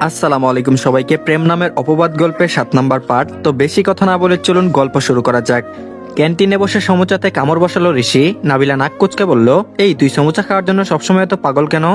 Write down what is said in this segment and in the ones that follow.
আসসালামু আলাইকুম সবাইকে। প্রেম নামের অপবাদ গল্পের 7 নাম্বার পার্ট। তো বেশি কথা না বলে চলুন গল্প শুরু করা যাক। ক্যান্টিনে বসে সমুচাতে কামড় বসালো ঋষি। নাবিলা নাক কুচকে বলল, এই তুই সমুচা খাওয়ার জন্য সবসময় তো পাগল কেন?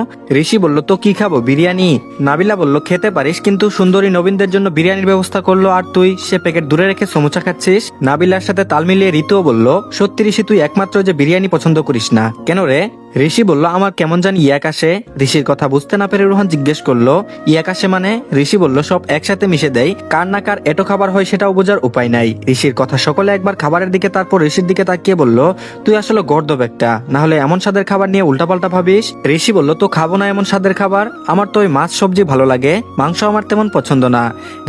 ঋষি বলল, তো কি খাবো, বিরিয়ানি? নাবিলা বলল, খেতে পারিস, কিন্তু সুন্দরী নবীনদের জন্য বিরিয়ানির ব্যবস্থা করলো আর তুই সে প্যাকেট দূরে রেখে সমুচা খাচ্ছিস। নাবিলার সাথে তাল মিলিয়ে ঋতুও বলল, সত্যি ঋষি, তুই একমাত্র যে বিরিয়ানি পছন্দ করিস না। কেন রে? ঋষি বলল, আমার কেমন জানি ইয়াক আসে। ঋষির কথা বুঝতে না পেরে রোহান জিজ্ঞেস করলো, ইয়াক আসে মানে? ঋষি বলল, সব একসাথে মিশে দেয়, কার না কার এটো খাবার হয় সেটাও বোঝার উপায় নাই। ঋষির কথা সকলে একবার খাবারের দিকে, তারপর ঋষির দিকে তাকিয়ে বলল, তুই আসলে গর্দভ একটা, না হলে এমন স্বাদের খাবার নিয়ে উল্টাপাল্টা ভাবিস। ঋষি বলল, তো খাবো না এমন স্বাদের খাবার? আমার তো ওই মাছ সবজি ভালো লাগে, মাংস আমার তেমন পছন্দ না।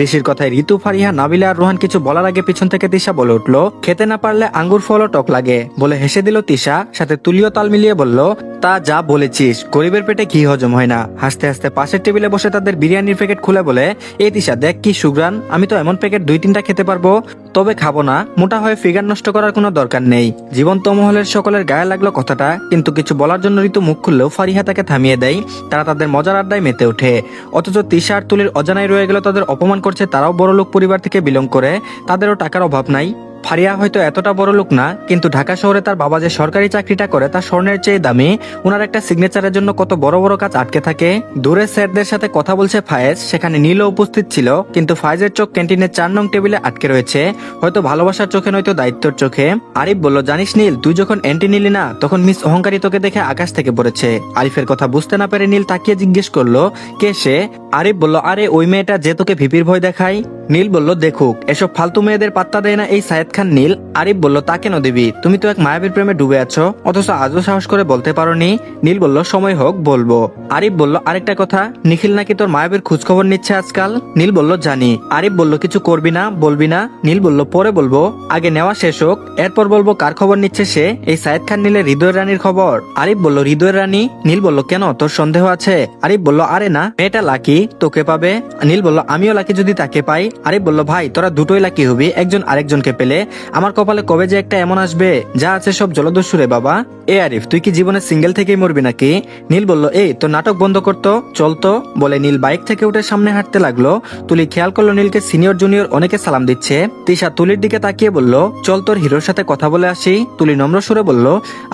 ঋষির কথায় ঋতু, ফারিহা, নাবিলা আর রোহান কিছু বলার আগে পিছন থেকে তিশা বলে উঠলো, খেতে না পারলে আঙ্গুর ফলও টক লাগে। বলে হেসে দিল তিশা, সাথে তুলিও তাল মিলিয়ে বলল, তা যা বলেছিস, গরিবের পেটে ঘি হজম হয় না। হাসতে হাসতে পাশের টেবিলে বসে তাদের বিরিয়ানির প্যাকেট খুলে বলে, এই তিশা দেখ কি সুগ্রান, আমি তো এমন প্যাকেট 2-3টা খেতে পারবো, তবে খাবো না। মোটা হয়ে ফিগার নষ্ট করার কোনো দরকার নেই। জীবন্ত মহলের সকলের গায়ে লাগলো কথাটা, কিন্তু কিছু বলার জন্য ঋতু মুখ খুললেও ফারিহা তাকে থামিয়ে দেয়। তারা তাদের মজার আড্ডায় মেতে ওঠে। অথচ তিশা আর তুলির অজানায় রয়ে গেল, তাদের অপমান করছে। তারাও বড়লোক পরিবার থেকে বিলং করে, তাদেরও টাকার অভাব নাই। ফারিয়া হয়তো এতটা বড় লোক না, কিন্তু ঢাকা শহরে তার বাবা যে সরকারি চাকরিটা করে তা স্বর্ণের চেয়ে দামি। ওনার একটা সিগনেচারের জন্য কত বড় বড় কাজ আটকে থাকে। দূরে স্যারদের সাথে কথা বলছে ফায়েজ, সেখানে নীলও উপস্থিত ছিল, কিন্তু ফায়েজের চোখ ক্যান্টিনের 4 নং টেবিলে আটকে রয়েছে, হয়তো ভালোবাসার চোখে নয়তো দায়িত্বের চোখে। আরিফ বলল, জানিস নীল, তুই যখন এন্ট্রি নিলি না, তখন মিস অহংকারী তোকে দেখে আকাশ থেকে পড়েছে। আরিফের কথা বুঝতে না পেরে নীল তাকিয়ে জিজ্ঞেস করলো, কে সে? আরিফ বলল, আরে ওই মেয়েটা যে তোকে ভিপির ভয় দেখায়। নীল বলল, দেখুক, এসব ফালতু মেয়েদের পাত্তা দেয় না এই সায়েদ খান নীল। আরিফ বলল, তা কেন দিবি? তুমি তো এক মায়াবীর প্রেমে ডুবে আছো, অথচ আজও সাহস করে বলতে পারোনি। নীল বলল, সময় হোক বলবো। আরিফ বলল, আরেকটা কথা, নিখিল নাকি তোর মায়াবীর খোঁজ খবর নিচ্ছে আজকাল। নীল বলল, জানি। আরিফ বলল, কিছু করবি না, বলবি না? নীল বলল, পরে বলবো, আগে নেওয়া শেষ হোক, এরপর বলবো কার খবর নিচ্ছে সে। এই সায়েদ খান নীলের হৃদয়ের রানীর খবর। আরিফ বলল, হৃদয়ের রানী? নীল বলল, কেন, তোর সন্দেহ আছে? আরিফ বলল, আরে না, মেয়েটা লাকি, তোকে পাবে। নীল বলল, আমিও লাকি যদি তাকে পাই। আরিফ বলল, ভাই তোরা দুটোই লাকি হবি, একজন আরেকজনকে পেলে। আমার কপালে কবে যে একটা এমন আসবে, যা আছে সব জলদস্যু রে বাবা। এ আরিফ, তুই কি জীবনে সিঙ্গেল থেকেই মরবি নাকি? নীল বলল, এই তোর নাটক বন্ধ করতো, চলতো। বলে নীল বাইক থেকে উঠে সামনে হাঁটতে লাগলো। তুলি খেয়াল করলো নীলকে সিনিয়র জুনিয়র অনেকে সালাম দিচ্ছে। তিশা তুলির দিকে তাকিয়ে বলল, চল তোর হিরোর সাথে কথা বলে আসি। তুলি নম্র সুরে বলল,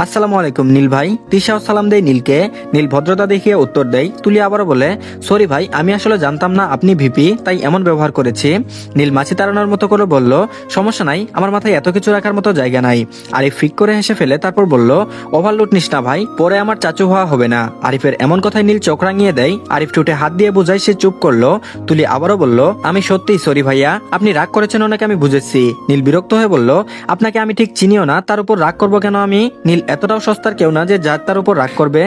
আসসালামু আলাইকুম নীল ভাই। তিশাও সালাম দেয় নীলকে। নীল ভদ্রতা দেখিয়ে উত্তর দেয়। তুলি আবারও বলে, সরি ভাই, আমি আসলে জানতাম না আপনি ভিপি, তাই এমন ব্যবহার করেছি। নীল মাছি তাড়ানোর মতো করে বলল, সমস্যা নাই, আমার মাথায় এত কিছু রাখার মতো জায়গা নাই। আরিফ ফিক করে হেসে ফেলে, তারপর বলল, ওভারলোড নিস না ভাই, পরে আমার চাচু হওয়া হবে না। আরিফের এমন কথায় নীল চোখ রাঙিয়ে দেয়। আরিফ ঠোঁটে হাত দিয়ে বোঝায় সে চুপ করলো। তুলি আবারও বলল, আমি সত্যিই সরি ভাইয়া, আপনি রাগ করেছেন অনেক, আমি বুঝেছি। নীল বিরক্ত হয়ে বলল, আপনাকে আমি ঠিক চিনিও না, তার উপর রাগ করবো কেন আমি? নীল এতটাও সস্তার কেউ না যে যার তার উপর রাগ করবে।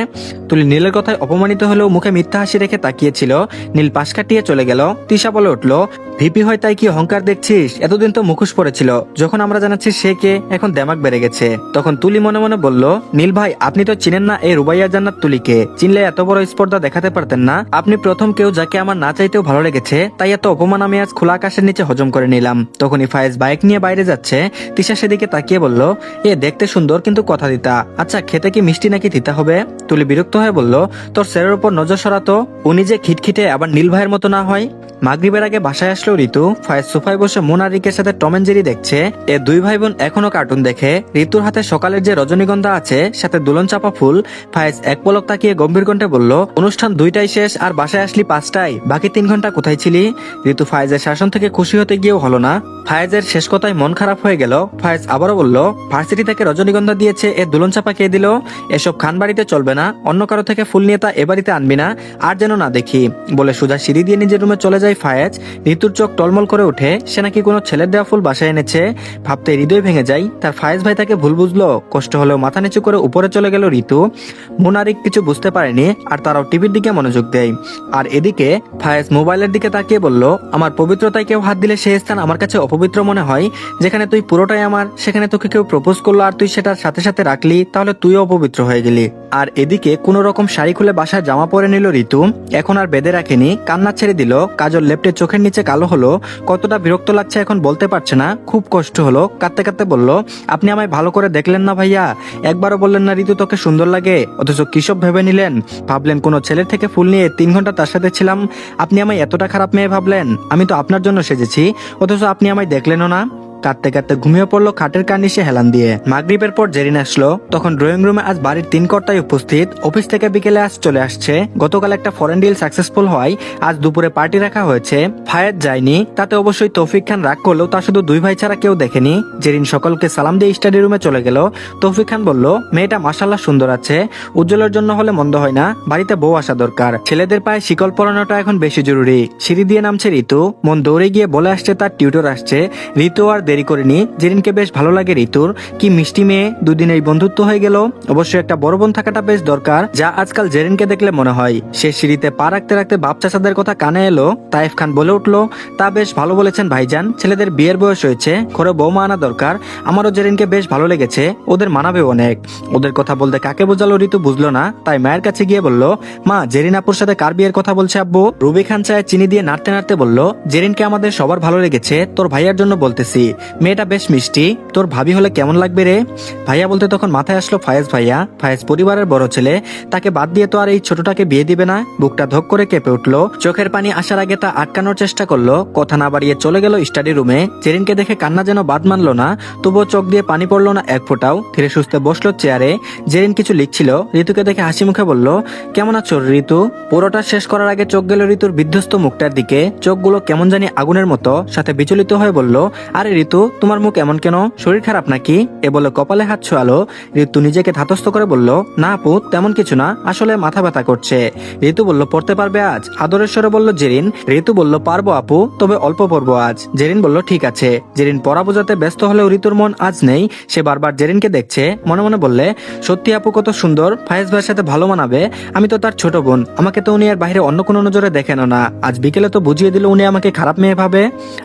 তুলি নীলের কথায় অপমানিত হলেও মুখে মিথ্যা হাসি রেখে তাকিয়েছিল। নীল পাশ কাটিয়ে চলে গেল। তিশা বলে উঠল, ভিপি হয় তাই কি অহংকার দেখছিস? এতদিন তো মুখোশ পড়েছিল, যখন আমরা জানাচ্ছি সে কে, এখন দেমাক বেড়ে গেছে। তখন তুলি মনে মনে বলল, নীল ভাই, আপনি তো চিনেন না এই রুবাইয়া জান্নাত তুলিকে, চিনলে এত বড় স্পর্ধা দেখাতে পারতেন না। আপনি প্রথম কেউ যাকে আমার না চাইতেও ভালো লেগেছে, তাই এত অপমান আমি আজ খোলা আকাশের নিচে হজম করে নিলাম। তখনই ফায়েজ বাইক নিয়ে বাইরে যাচ্ছে। তিশা সেদিকে তাকিয়ে বলল, এ দেখতে সুন্দর, কিন্তু কথা দিতা। আচ্ছা, খেতে কি মিষ্টি নাকি তিতা হবে? তুলি বিরক্ত হয়ে বলল, তোর স্যারের উপর নজর সরাতো, উনি যে খিটখিটে আবার নীল ভাইয়ের মতো না হয়। মাগরিবের আগে বাসায় আসলো ঋতু। ফায়েজ সোফায় বসে মোনারিকের সাথে টম এন্ড জেরি দেখছে। এ দুই ভাই বোন এখনো কার্টুন দেখে। ঋতুর হাতে সকালের যে রজনীগন্ধা আছে, সাথে দুলন চাপা ফুল। ফায়েজ এক পলক তাকিয়ে গম্ভীর কণ্ঠে বলল, অনুষ্ঠান 2টায় শেষ আর বাসায় আসলি 5টায়, বাকি 3 ঘন্টা কোথায় ছিলি? ঋতু ফায়েজের শাসন থেকে খুশি হতে গিয়েও হলো না। ফায়েজের শেষ কথায় মন খারাপ হয়ে গেল। ফায়েজ আবারও বলল, ভার্সিটি থেকে রজনীগন্ধা দিয়েছে, এ দুলন চাপা কে দিল? এসব খান বাড়িতে চলবে না, অন্য কারো থেকে ফুল নিয়ে তা এ বাড়িতে আনবি না, আর যেন না দেখি। বলে সোজা সিঁড়ি দিয়ে নিজের রুমে চলে যায় ফায়েজ। ঋতুর চোখ টলমল করে ওঠে, সে নাকি কোনো ছেলের দেওয়া ফুল বাসায় এনেছে। ভাবতে হৃদয় ভেঙে যায়। তার ফায়েজ ভাই তাকে ভুল বুঝলো। কষ্ট হলেও মাথা নিচু করে উপরে চলে গেল ঋতু। মোনারিক কিছু বুঝতে পারেনি, আর তারাও টিভির দিকে মনোযোগ দেয়। আর এদিকে ফায়েজ মোবাইলের দিকে তাকিয়ে বলল, আমার পবিত্রতায় কেউ হাত দিলে সেই স্থান আমার কাছে অপবিত্র মনে হয়। যেখানে তুই পুরোটাই আমার, সেখানে তোকে কেউ প্রপোজ করলো আর তুই সেটার সাথে সাথে রাখলি, তাহলে তুইও অপবিত্র হয়ে গেলি। আর এদিকে কোন রকম শাড়ি খুলে বাসায় জামা পরে নিল ঋতু। এখন আর বেঁধে রাখেনি, কান্না ছেড়ে দিল। কাজল কাজল লেপটে চোখের নিচে কালো হলো, কতটা বিরক্ত লাগছে এখন বলতে পারছে না, খুব কষ্ট হলো। কাঁদতে কাঁদতে বলল, আপনি আমায় ভালো করে দেখলেন না ভাইয়া, একবারও বললেন না ঋতু তোকে সুন্দর লাগে, অথচ কিসব ভেবে নিলেন, ভাবলেন কোনো ছেলের থেকে ফুল নিয়ে 3 ঘন্টা তার সাথে ছিলাম, আপনি আমায় এতটা খারাপ মেয়ে ভাবলেন, আমি তো আপনার জন্য সেজেছি, অথচ আপনি আমায় দেখলেনও না। কাঁদতে কাঁদতে ঘুমিয়ে পড়লো খাটের কার্নিশে হেলান দিয়ে। মাগরিবের পর জেরিন আসলো, তখন ড্রয়িং রুমে আজ বাড়ির 3 কর্তাই উপস্থিত। অফিস থেকে বিকেলে আজ চলে আসছে। গতকাল একটা ফরেন ডিল সাকসেসফুল হয়, আজ দুপুরে পার্টি রাখা হয়েছে। ফায়েদ যায়নি, তাতে অবশ্যই তৌফিক খান রাগ করলেও তা শুধু 2 ভাই ছাড়া কেউ দেখেনি। জেরিন সকলকে সালাম দিয়ে স্টাডি রুমে চলে গেল। তৌফিক খান বলল, মেয়েটা মাশাআল্লাহ সুন্দর আছে, উজ্জ্বলের জন্য হলে মন্দ হয় না, বাড়িতে বউ আসা দরকার, ছেলেদের পায়ে শিকল পরানোটা এখন বেশি জরুরি। সিঁড়ি দিয়ে নামছে ঋতু, মন দৌড়ে গিয়ে বলে আসছে তার টিউটর আসছে। ঋতু আর দেরি করেনি, জেরিনকে বেশ ভালো লাগে ঋতুর, কি মিষ্টি মেয়ে, দুদিন এই বন্ধুত্ব হয়ে গেল। অবশ্যই একটা বড় বোন থাকাটা বেশ দরকার, যা আজকাল জেরিনকে দেখলে মনে হয়। সে সিঁড়িতে পা রাখতে রাখতে বাপ চাচাদের কথা কানে এলো। তাইফ খান বলে উঠলো, তা বেশ ভালো বলেছেন ভাইজান, ছেলেদের বিয়ের বয়স হয়েছে, ঘরে বৌমা আনা দরকার। আমারও জেরিনকে বেশ ভালো লেগেছে, ওদের মানাবে অনেক। ওদের কথা বলতে কাকে বোঝালো ঋতু বুঝলো না, তাই মায়ের কাছে গিয়ে বলল, মা জেরিন আপুর সাথে কার বিয়ের কথা বলছে আব্বু? রুবি খান চায়ে চিনি দিয়ে নাড়তে নাড়তে বলল, জেরিনকে আমাদের সবার ভালো লেগেছে, তোর ভাইয়ার জন্য বলতেছি, মেয়েটা বেশ মিষ্টি, তোর ভাবি হলে কেমন লাগবে রে? ভাইয়া বলতে তখন মাথায় আসলো ফায়েজ ভাইয়া। ফায়েজ পরিবারের বড় ছেলে, তাকে বাদ দিয়ে তো আর এই ছোটটাকে বিয়ে দিবে না। বুকটা ধক করে কেঁপে উঠলো, চোখের পানি আসার আগে তা আটকানোর চেষ্টা করলো। কথা না বাড়িয়ে চলে গেল স্টাডি রুমে। জেরিনকে দেখে কান্না যেন বাদ মানলো না, তবুও চোখ দিয়ে পানি পড়লো না এক ফোঁটাও। ধীরে সুস্থে বসলো চেয়ারে। জেরিন কিছু লিখছিল, ঋতুকে দেখে হাসি মুখে বলল, কেমন আছো ঋতু? পুরোটা শেষ করার আগে চোখ গেল ঋতুর বিধ্বস্ত মুখটার দিকে। চোখগুলো কেমন জানি আগুনের মতো, সাথে বিচলিত হয়ে বলল, আরে ঋতু তোমার মুখ এমন কেন, শরীর খারাপ নাকি? এ বলে কপালে হাত ছোঁয়ালো। ঋতু নিজেকে ধাতস্থ করে বলল, না আপু তেমন কিছু না, আসলে মাথা ব্যথা করছে। ঋতু বলল, পড়তে পারবে আজ? আদরের স্বরে বলল জেরিন। ঋতু বলল, পারবো আপু, তবে অল্প পড়বো আজ। জেরিন বলল, ঠিক আছে। জেরিন পড়া বোঝাতে ব্যস্ত হলেও ঋতুর মন আজ নেই। সে বারবার জেরিনকে দেখছে, মনে মনে বললে, সত্যি আপু কত সুন্দর, ফায়েজ ভাইয়ের সাথে ভালো মানাবে, আমি তো তার ছোট বোন, আমাকে তো উনি আর বাইরে অন্য কোনো নজরে দেখেন না। আজ বিকেলে তো বুঝিয়ে দিল উনি আমাকে খারাপ মেয়ে ভাবে।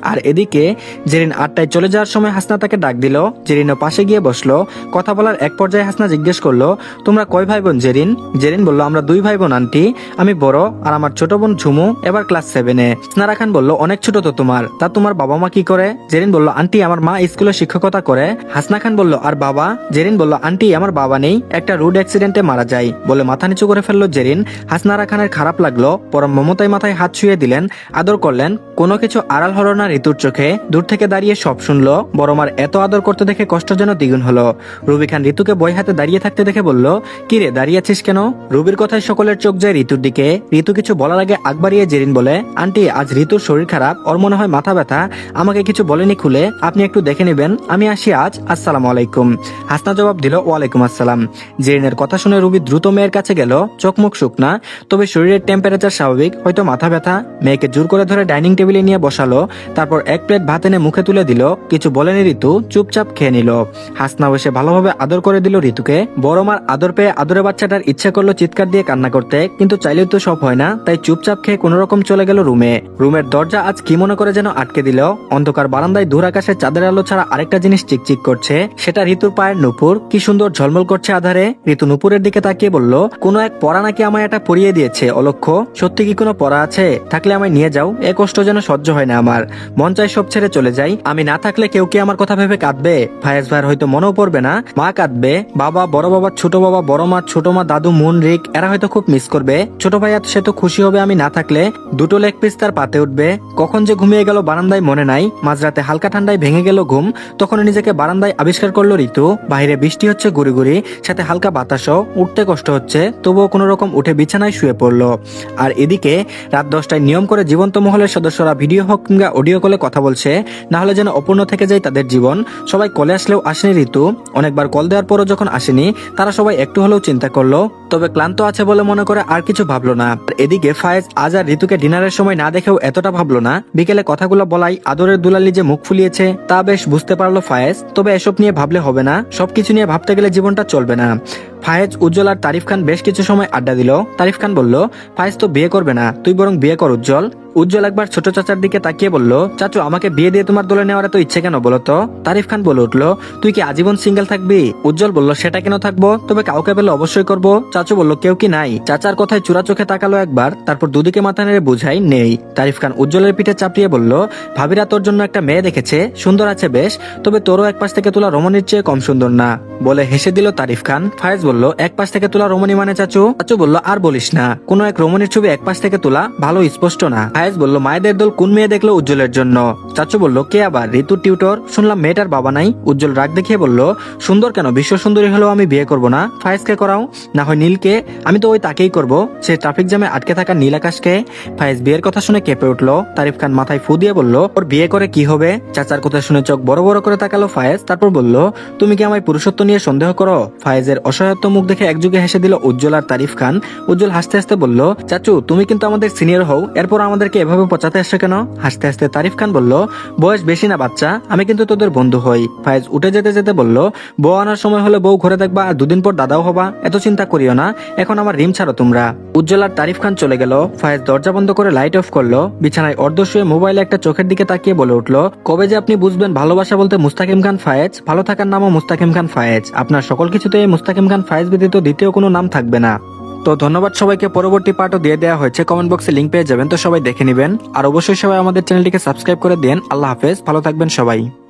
আর এদিকে জেরিন 8টায় চলে যাওয়ার সময় হাসনা তাকে ডাক দিল। জেরিনও পাশে গিয়ে বসলো। কথা বলার এক পর্যায়ে হাসনা জিজ্ঞেস করলো, তোমরা কয় ভাই বোন জেরিন? জেরিন বলল, আমরা 2 ভাই বোন আন্টি, আমি বড় আর আমার ছোট বোন ঝুমু এবার ক্লাস 7-এ। স্নারা খান বলল, অনেক ছোট তো তোমার, তা তোমার বাবা মা কি করে? জেরিন বলল, আন্টি আমার মা স্কুলে শিক্ষকতা করে। হাসনা খান বলল, আর বাবা? জেরিন বলল, আন্টি আমার বাবা নেই, একটা রোড অ্যাক্সিডেন্টে মারা যায়। বলে মাথা নিচু করে ফেললো জেরিন। হাসনারা খানের খারাপ লাগলো, পরম মমতায় মাথায় হাত ছুঁয়ে দিলেন, আদর করলেন। কোনো কিছু আড়াল হলো না ঋতুর চোখে, দূর থেকে দাঁড়িয়ে সব শুনলো। বড় মার এত আদর করতে দেখে কষ্ট যেন দ্বিগুণ হলো। রুবি খান ঋতুকে বই হাতে দাঁড়িয়ে থাকতে দেখে বলল, কি রে দাঁড়িয়ে আছিস কেন? রুবির কথায় সকলের চোখ যায় ঋতুর দিকে। ঋতু কিছু বলার আগে আগ বাড়িয়ে জেরিন বলে, আন্টি আজ ঋতুর শরীর খারাপ, ওর মনে হয় মাথা ব্যথা, আমাকে কিছু বলেনি খুলে, আপনি একটু দেখে নেবেন, আমি আসি আজ, আসসালামু আলাইকুম। হাসনা জবাব দিল, ওয়ালাইকুম আসসালাম। জেরিনের কথা শুনে রুবি দ্রুত মেয়ের কাছে গেল। চোখ মুখ শুকনা, তবে শরীরের টেম্পারেচার স্বাভাবিক, হয়তো মাথা ব্যথা। মেয়েকে জোর করে ধরে ডাইনিং টেবিলে নিয়ে বসালো। তারপর এক প্লেট ভাত এনে মুখে তুলে দিল। কিছু বলেনি ঋতু, চুপচাপ খেয়ে নিল। হাসনা বসে ভালোভাবে আদর করে দিল ঋতুকে। বড় মার আদর পেয়ে আদরে বাচ্চাটার ইচ্ছা করলো চিৎকার দিয়ে কান্না করতে, কিন্তু চাইলেও তো সব হয় না, তাই চুপচাপ খেয়ে কোন রকম চলে গেল রুমে। রুমের দরজা আজ কি মনে করে যেন আটকে দিল। অন্ধকার বারান্দায় দূর আকাশে চাঁদের আলো ছাড়া আরেকটা জিনিস চিকচিক করছে, সেটা ঋতুর পায়ের নুপুর। কি সুন্দর ঝলমল করছে আধারে। ঋতু নুপুরের দিকে তাকিয়ে বলল, কোন এক পরা নাকি আমায় এটা পরিয়ে দিয়েছে অলক্ষ্য, সত্যি কি কোনো পরা আছে? থাকলে আমায় নিয়ে যাও, এ কষ্ট যেন সহ্য হয় না আমার, মন চাই সব ছেড়ে চলে যাই। আমি না থাকলে কেউ কি আমার কথা ভেবে কাঁদবে? ফায়েজ ভাইয়ের হয়তো মনেও পড়বে না, মা কাঁদবে, বাবা, বড় বাবা, ছোট বাবা, বড় মা, ছোট মা, দাদু, মুন, রিক এরা হয়তো খুব মিস করবে। ছোট ভাইয়া সে তো খুশি হবে আমি না থাকলে, 2টো লেগ পিস তার পাতে উঠবে। কখন যে ঘুমিয়ে গেল বারান্দায় মনে নাই। মাঝরাতে হালকা ঠান্ডায় ভেঙে গেল ঘুম, তখন নিজেকে বারান্দায় আবিষ্কার করলো ঋতু। বাইরে বৃষ্টি হচ্ছে গুড়ি গুড়ি, সাথে হালকা বাতাসও, উঠতে কষ্ট হচ্ছে, তবুও কোনো রকম উঠে বিছানায় শুয়ে পড়লো। আর এদিকে রাত 10টায় নিয়ম করে জীবন্ত মহলের সদস্যরা ভিডিও হোক কিংবা অডিও কলে কথা বলছে, না হলে যেন অপূর্ণ থেকে যায় তাদের জীবন। সবাই কলে আসলেও আসেনি ঋতু। অনেকবার কল দেওয়ার পরও যখন আসেনি, তারা সবাই একটু হলেও চিন্তা করলো, তবে ক্লান্ত আছে বলে মনে করে আর কিছু ভাবলো না। এদিকে ফায়েজ আজ আর ঋতুকে ডিনারের সময় না দেখেও এতটা ভাবলো না। বিকেলে কথাগুলো বলাই আদরের দুলালি যে মুখ ফুলিয়েছে তা বেশ বুঝতে পারলো ফায়েজ। তবে এসব নিয়ে ভাবলে হবে না, সবকিছু নিয়ে ভাবতে গেলে জীবনটা চলবে না। ফায়েজ, উজ্জ্বল আর তারিফ খান বেশ কিছু সময় আড্ডা দিল। তারিফ খান বলল, ফায়েজ তো বিয়ে করবে না, তুই বরং বিয়ে কর উজ্জ্বল। উজ্জ্বল একবার ছোট চাচার দিকে তাকিয়ে বলল, চাচু আমাকে বিয়ে দিয়ে তোমার দলে নেওয়ার এত ইচ্ছে কেন বলো তো? তারিফ খান বলে উঠলো, তুই কি আজীবন সিঙ্গেল থাকবি? উজ্জ্বল বলল, সেটা কেন থাকবো, তবে কাউকে পেলে অবশ্যই করব। চাচু বলল, কেউ কি নাই? চাচার কথায় চূড়া চোখে তাকালো একবার, তারপর দুদিকে মাথা নেড়ে বুঝাই নেই। তারিফ খান উজ্জ্বলের পিঠে চাপিয়ে বলল, ভাবিরা তোর জন্য একটা মেয়ে দেখেছে, সুন্দর আছে বেশ, তবে তোরও এক পাশ থেকে তোলা রমণীর চেয়ে কম সুন্দর না, বলে হেসে দিল তারিফ খান। ফায়েজ বলল, এক পাশ থেকে তোলা রমণী মানে চাচু? চাচু বলল, আর বলিস না, কোনো এক রমণীর ছবি এক পাশ থেকে তোলা, ভালো স্পষ্ট না। ফায়েজ বলল, মায়েদের দল কোন মেয়ে দেখলো উজ্জ্বলের জন্য? চাচু বলল, কে আবার? ঋতু টিউটর, শুনলাম মেয়েটার বাবা নাই। উজ্জ্বল রাগ দেখিয়ে বলল, সুন্দর কেন, বিশ্ব সুন্দরী হলেও আমি বিয়ে করব না। ফায়েজকে করাও, না হয় নীলকে, আমি তো ওই তাকেই করব, সে ট্রাফিক জ্যামে আটকে থাকা নীল আকাশকে। ফায়েজ বিয়ের কথা শুনে কেঁপে উঠলো। তারিফ খান মাথায় ফু দিয়ে বলল, ওর বিয়ে করে কি হবে? চাচার কথা শুনে চোখ বড় বড় করে তাকালো ফায়েজ, তারপর বলল, তুমি কি আমায় পুরুষত্ব নিয়ে সন্দেহ করো? ফায়েজের অসহায়ত্ব মুখ দেখে একযুগে হেসে দিল উজ্জ্বল আর তারিফ খান। উজ্জ্বল হাসতে হাসতে বলল, চাচু তুমি কিন্তু আমাদের সিনিয়র হও, এরপর আমাদেরকে এভাবে পচাতে আসছে কেন? হাসতে হাসতে তারিফ খান বলল, বয়স বেশি না বাচ্চা, আমি কিন্তু তোদের বন্ধু হই। ফায়েজ উঠে যেতে যেতে বলল, বউ আনার সময় হলে বউ ঘরে দেখবা, আর দুদিন পর দাদাও হবা, এত চিন্তা করিও না, এখন আমার রিম ছাড়ো তোমরা। উজ্জ্বল আর তারিফ খান চলে গেল। ফায়েজ দরজা বন্ধ করে লাইট অফ করলো, বিছানায় অর্ধ শুয়ে মোবাইলে একটা চোখের দিকে তাকিয়ে বলে উঠলো, কবে যে আপনি বুঝবেন ভালোবাসা বলতে মুস্তাকিম খান ফায়েজ, ভালো থাকার নামও মুস্তাকিম খান ফায়েজ, আপনার সকল কিছুতে মুস্তাকিম খান ফায়েজ ব্যতীত দ্বিতীয় কোনো নাম থাকবে না। তো ধন্যবাদ সবাইকে, পরবর্তী পার্টও দিয়ে দেওয়া হয়েছে, কমেন্ট বক্সে লিংক পেয়ে যাবেন, তো সবাই দেখে নেবেন। আর অবশ্যই সবাই আমাদের চ্যানেলটিকে সাবস্ক্রাইব করে দেন। আল্লাহ হাফেজ, ভালো থাকবেন সবাই।